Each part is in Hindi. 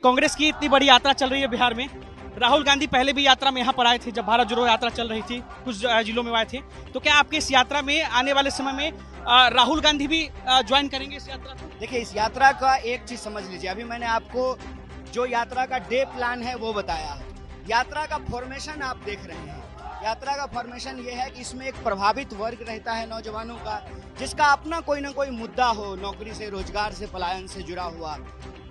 कांग्रेस की इतनी बड़ी यात्रा चल रही है बिहार में। राहुल गांधी पहले भी यात्रा में यहाँ पर आए थे जब भारत जोड़ो यात्रा चल रही थी, कुछ जिलों में आए थे। तो क्या आपके इस यात्रा में आने वाले समय में राहुल गांधी भी ज्वाइन करेंगे इस यात्रा को? देखिए, इस यात्रा का एक चीज समझ लीजिए, अभी मैंने आपको जो यात्रा का डे प्लान है वो बताया। यात्रा का फॉर्मेशन आप देख रहे हैं। यात्रा का फॉर्मेशन ये है कि इसमें एक प्रभावित वर्ग रहता है नौजवानों का, जिसका अपना कोई ना कोई मुद्दा हो, नौकरी से, रोजगार से, पलायन से जुड़ा हुआ।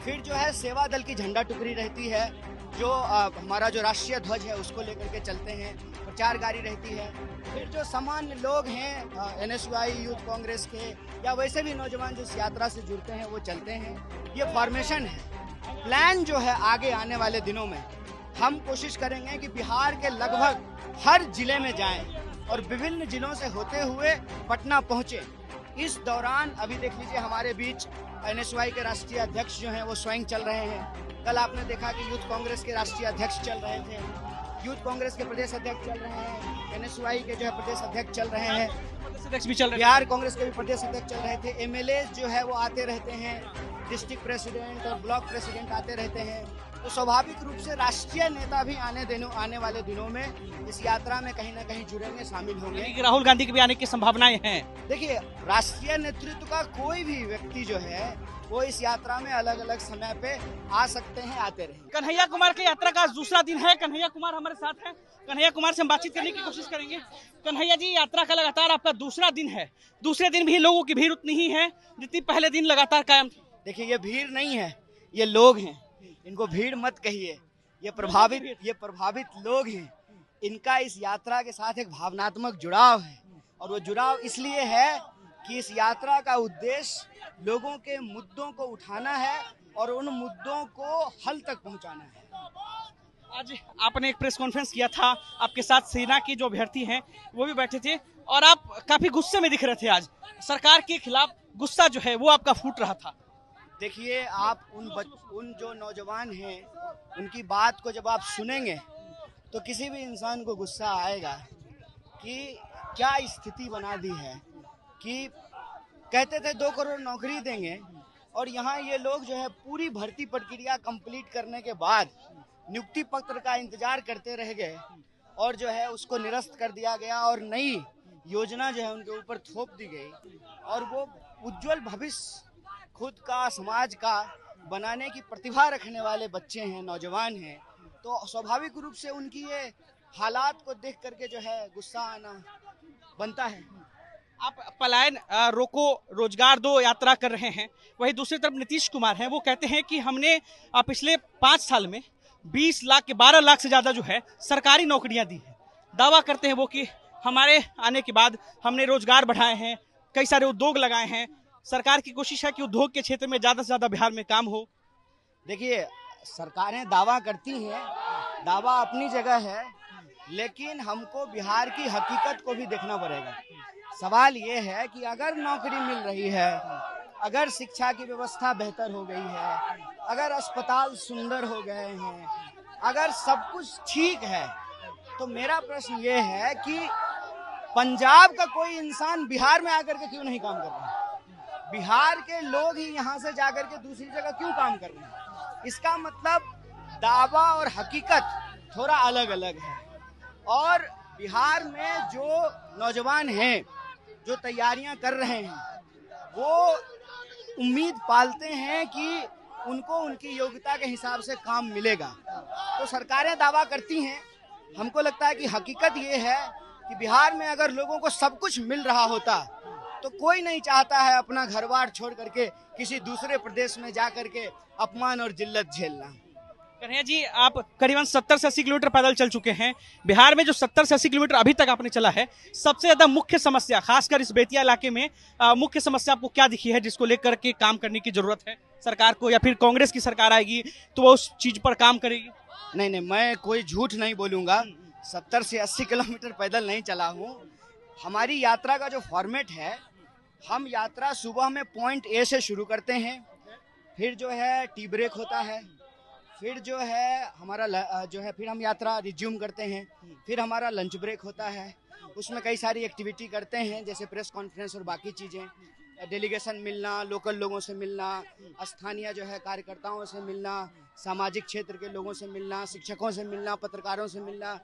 फिर जो है सेवा दल की झंडा टुकड़ी रहती है, जो हमारा जो राष्ट्रीय ध्वज है उसको लेकर के चलते हैं। प्रचार गाड़ी रहती है। फिर जो सामान्य लोग हैं NSY यूथ कांग्रेस के या वैसे भी नौजवान जो इस यात्रा से जुड़ते हैं वो चलते हैं। ये फॉर्मेशन है। प्लान जो है आगे आने वाले दिनों में हम कोशिश करेंगे कि बिहार के लगभग हर जिले में जाएं और विभिन्न जिलों से होते हुए पटना पहुंचे। इस दौरान अभी देख लीजिए हमारे बीच NSY के राष्ट्रीय अध्यक्ष जो हैं वो स्वयं चल रहे हैं। कल आपने देखा कि यूथ कांग्रेस के राष्ट्रीय अध्यक्ष चल रहे थे, यूथ कांग्रेस के प्रदेश अध्यक्ष चल रहे हैं, NSY के जो है प्रदेश अध्यक्ष चल रहे हैं, अध्यक्ष भी चल रहे हैं, बिहार कांग्रेस के भी प्रदेश अध्यक्ष चल रहे थे, MLA जो है वो आते रहते हैं, डिस्ट्रिक्ट प्रेसिडेंट और ब्लॉक प्रेसिडेंट आते रहते हैं। तो स्वाभाविक रूप से राष्ट्रीय नेता भी आने वाले दिनों में इस यात्रा में कहीं ना कहीं जुड़ेंगे, शामिल होंगे। राहुल गांधी के भी आने की संभावनाएं हैं। देखिए, राष्ट्रीय नेतृत्व का कोई भी व्यक्ति जो है वो इस यात्रा में अलग अलग समय पे आ सकते हैं, आते रहेंगे। कन्हैया कुमार की यात्रा का आज दूसरा दिन है। कन्हैया कुमार हमारे साथ हैं। कन्हैया कुमार से हम बातचीत करने की कोशिश करेंगे। कन्हैया जी, यात्रा का लगातार आपका दूसरा दिन है। दूसरे दिन भी लोगों की भीड़ उतनी ही है जितनी पहले दिन लगातार कायम थी। देखिए, ये भीड़ नहीं है, ये लोग हैं। इनको भीड़ मत कहिए, ये प्रभावित लोग हैं। इनका इस यात्रा के साथ एक भावनात्मक जुड़ाव है, और वो जुड़ाव इसलिए है कि इस यात्रा का उद्देश्य लोगों के मुद्दों को उठाना है और उन मुद्दों को हल तक पहुंचाना है। आज आपने एक प्रेस कॉन्फ्रेंस किया था, आपके साथ सेना के जो अभ्यर्थी हैं वो भी बैठे थे और आप काफी गुस्से में दिख रहे थे। आज सरकार के खिलाफ गुस्सा जो है वो आपका फूट रहा था। देखिए, आप उन जो नौजवान हैं उनकी बात को जब आप सुनेंगे तो किसी भी इंसान को गुस्सा आएगा कि क्या स्थिति बना दी है कि कहते थे 2 करोड़ नौकरी देंगे, और यहाँ ये लोग जो है पूरी भर्ती प्रक्रिया कंप्लीट करने के बाद नियुक्ति पत्र का इंतजार करते रह गए और जो है उसको निरस्त कर दिया गया और नई योजना जो है उनके ऊपर थोप दी गई, और वो उज्जवल भविष्य खुद का, समाज का बनाने की प्रतिभा रखने वाले बच्चे हैं, नौजवान हैं। तो स्वाभाविक रूप से उनकी ये हालात को देख करके जो है गुस्सा आना बनता है। आप पलायन रोको, रोजगार दो यात्रा कर रहे हैं, वही दूसरी तरफ नीतीश कुमार हैं, वो कहते हैं कि हमने पिछले 5 साल में 20 लाख के 12 लाख से ज्यादा जो है सरकारी नौकरियां दी है। दावा करते हैं वो कि हमारे आने के बाद हमने रोजगार बढ़ाए हैं, कई सारे उद्योग लगाए हैं। सरकार की कोशिश है कि उद्योग के क्षेत्र में ज्यादा से ज्यादा बिहार में काम हो। देखिए, सरकारें दावा करती हैं, दावा अपनी जगह है, लेकिन हमको बिहार की हकीकत को भी देखना पड़ेगा। सवाल ये है कि अगर नौकरी मिल रही है, अगर शिक्षा की व्यवस्था बेहतर हो गई है, अगर अस्पताल सुंदर हो गए हैं, अगर सब कुछ ठीक है, तो मेरा प्रश्न ये है कि पंजाब का कोई इंसान बिहार में आकर के क्यों नहीं काम कर रहा है? बिहार के लोग ही यहाँ से जाकर के दूसरी जगह क्यों काम कर रहे हैं? इसका मतलब दावा और हकीकत थोड़ा अलग अलग है। और बिहार में जो नौजवान हैं, जो तैयारियां कर रहे हैं, वो उम्मीद पालते हैं कि उनको उनकी योग्यता के हिसाब से काम मिलेगा। तो सरकारें दावा करती हैं, हमको लगता है कि हकीकत ये है कि बिहार में अगर लोगों को सब कुछ मिल रहा होता तो कोई नहीं चाहता है अपना घर बार छोड़ करके किसी दूसरे प्रदेश में जा करके अपमान और जिल्लत झेलना। कन्हैया जी, आप करीबन 70 से 80 किलोमीटर पैदल चल चुके हैं। बिहार में जो 70 से 80 किलोमीटर अभी तक आपने चला है, सबसे ज्यादा मुख्य समस्या, खासकर इस बेतिया इलाके में मुख्य समस्या आपको क्या दिखी है जिसको लेकर के काम करने की जरूरत है सरकार को, या फिर कांग्रेस की सरकार आएगी तो वो उस चीज पर काम करेगी? नहीं, मैं कोई झूठ नहीं बोलूंगा। 70 से 80 किलोमीटर पैदल नहीं चला हूँ। हमारी यात्रा का जो फॉर्मेट है, हम यात्रा सुबह में पॉइंट A से शुरू करते हैं, फिर जो है टी ब्रेक होता है, फिर जो है हमारा जो है फिर हम यात्रा रिज्यूम करते हैं, फिर हमारा लंच ब्रेक होता है। उसमें कई सारी एक्टिविटी करते हैं जैसे प्रेस कॉन्फ्रेंस और बाकी चीज़ें। डेलीगेशन मिलना, लोकल लोगों से मिलना, स्थानीय जो है कार्यकर्ताओं से मिलना, सामाजिक क्षेत्र के लोगों से मिलना, शिक्षकों से मिलना, पत्रकारों से मिलना।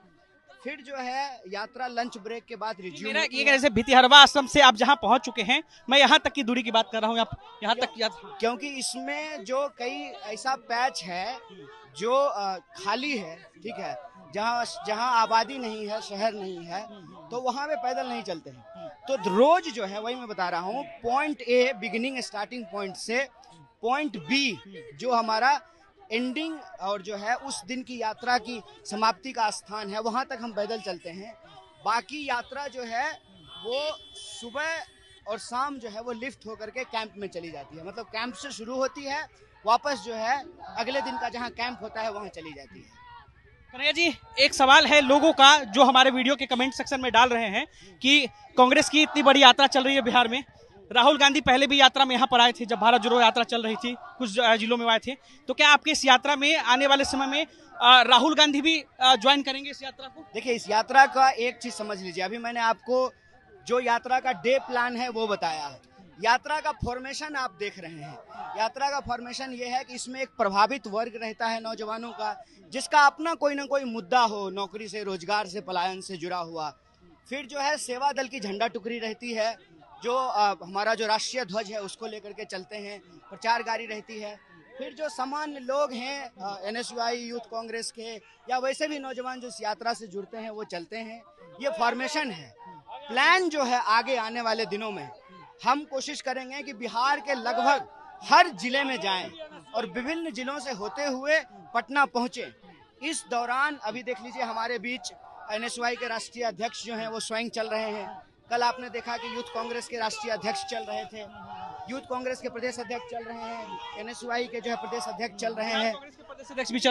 फिर जो है यात्रा लंच ब्रेक के बाद रिज्यूम मेरा ये कहने से भितिहरवा आश्रम से आप जहाँ पहुंच चुके हैं, मैं यहाँ तक की दूरी की बात कर रहा हूँ, आप यहाँ तक क्योंकि इसमें जो कई ऐसा पैच है जो खाली है, ठीक है, जहाँ जहाँ आबादी नहीं है, शहर नहीं है, तो वहाँ पे पैदल नहीं चलते हैं। तो रोज जो है वही मैं बता रहा हूँ, point A beginning starting point से पॉइंट बी जो हमारा एंडिंग और जो है उस दिन की यात्रा की समाप्ति का स्थान है, वहाँ तक हम पैदल चलते हैं। बाकी यात्रा जो है वो सुबह और शाम जो है वो लिफ्ट होकर के कैंप में चली जाती है। मतलब कैंप से शुरू होती है, वापस जो है अगले दिन का जहाँ कैंप होता है वहाँ चली जाती है। कन्हैया जी, एक सवाल है लोगों का जो हमारे वीडियो के कमेंट सेक्शन में डाल रहे हैं कि कांग्रेस की इतनी बड़ी यात्रा चल रही है बिहार में, राहुल गांधी पहले भी यात्रा में यहाँ पर आए थे जब भारत जोड़ो यात्रा चल रही थी, कुछ जिलों में आए थे, तो क्या आपके इस यात्रा में आने वाले समय में राहुल गांधी भी ज्वाइन करेंगे इस यात्रा को? देखिए, इस यात्रा का एक चीज समझ लीजिए, अभी मैंने आपको जो यात्रा का डे प्लान है वो बताया है। यात्रा का फॉर्मेशन आप देख रहे हैं। यात्रा का फॉर्मेशन ये है कि इसमें एक प्रभावित वर्ग रहता है नौजवानों का, जिसका अपना कोई ना कोई मुद्दा हो, नौकरी से, रोजगार से, पलायन से जुड़ा हुआ। फिर जो है सेवा दल की झंडा टुकड़ी रहती है, जो हमारा जो राष्ट्रीय ध्वज है उसको लेकर के चलते हैं, प्रचार गाड़ी रहती है। फिर जो सामान्य लोग हैं NSUI यूथ कांग्रेस के या वैसे भी नौजवान जो इस यात्रा से जुड़ते हैं वो चलते हैं। ये फॉर्मेशन है। प्लान जो है आगे आने वाले दिनों में हम कोशिश करेंगे कि बिहार के लगभग हर जिले में जाएं और विभिन्न जिलों से होते हुए पटना पहुंचे। इस दौरान अभी देख लीजिए हमारे बीच NSUI के राष्ट्रीय अध्यक्ष जो हैं वो स्वयं चल रहे हैं। कल आपने देखा कि यूथ कांग्रेस के राष्ट्रीय अध्यक्ष चल रहे थे, यूथ कांग्रेस के प्रदेश अध्यक्ष चल रहे हैं, NSUI के जो है प्रदेश अध्यक्ष चल रहे हैं,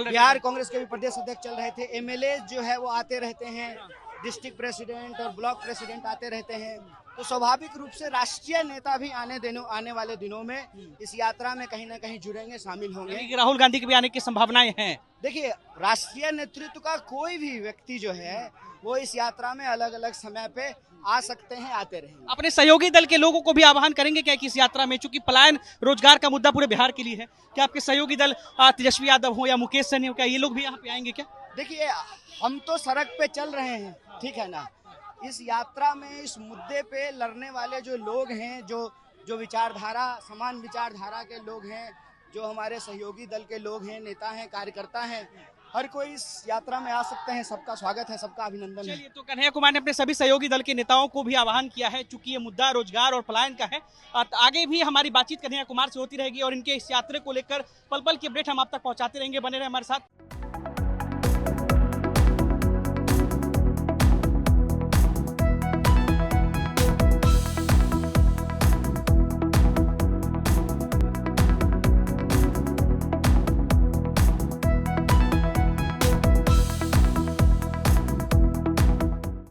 बिहार कांग्रेस के भी प्रदेश अध्यक्ष चल रहे थे, MLA जो है वो आते रहते हैं, डिस्ट्रिक्ट प्रेसिडेंट और ब्लॉक प्रेसिडेंट आते रहते हैं। तो स्वाभाविक रूप से राष्ट्रीय नेता भी आने वाले दिनों में इस यात्रा में कहीं ना कहीं जुड़ेंगे, शामिल होंगे। राहुल गांधी के भी आने की संभावनाएं हैं। देखिए, राष्ट्रीय नेतृत्व का कोई भी व्यक्ति जो है वो इस यात्रा में अलग अलग समय पे आ सकते हैं, आते रहेंगे। अपने सहयोगी दल के लोगों को भी आह्वान करेंगे क्या कि इस यात्रा में, चूंकि पलायन रोजगार का मुद्दा पूरे बिहार के लिए है, क्या आपके सहयोगी दल तेजस्वी यादव हो या मुकेश सहनी हो, क्या ये लोग भी यहाँ पे आएंगे क्या? देखिए, हम तो सड़क पे चल रहे हैं, ठीक है ना। इस यात्रा में इस मुद्दे पे लड़ने वाले जो लोग हैं, जो विचारधारा, समान विचारधारा के लोग हैं, जो हमारे सहयोगी दल के लोग हैं, नेता हैं, कार्यकर्ता हैं, हर कोई इस यात्रा में आ सकते हैं। सबका स्वागत है, सबका अभिनंदन है। चलिए, तो कन्हैया कुमार ने अपने सभी सहयोगी दल के नेताओं को भी आह्वान किया है, चूंकि ये मुद्दा रोजगार और पलायन का है। आगे भी हमारी बातचीत कन्हैया कुमार से होती रहेगी और इनके इस यात्रा को लेकर पल पल की अपडेट हम आप तक पहुंचाते रहेंगे। बने रहे हमारे साथ।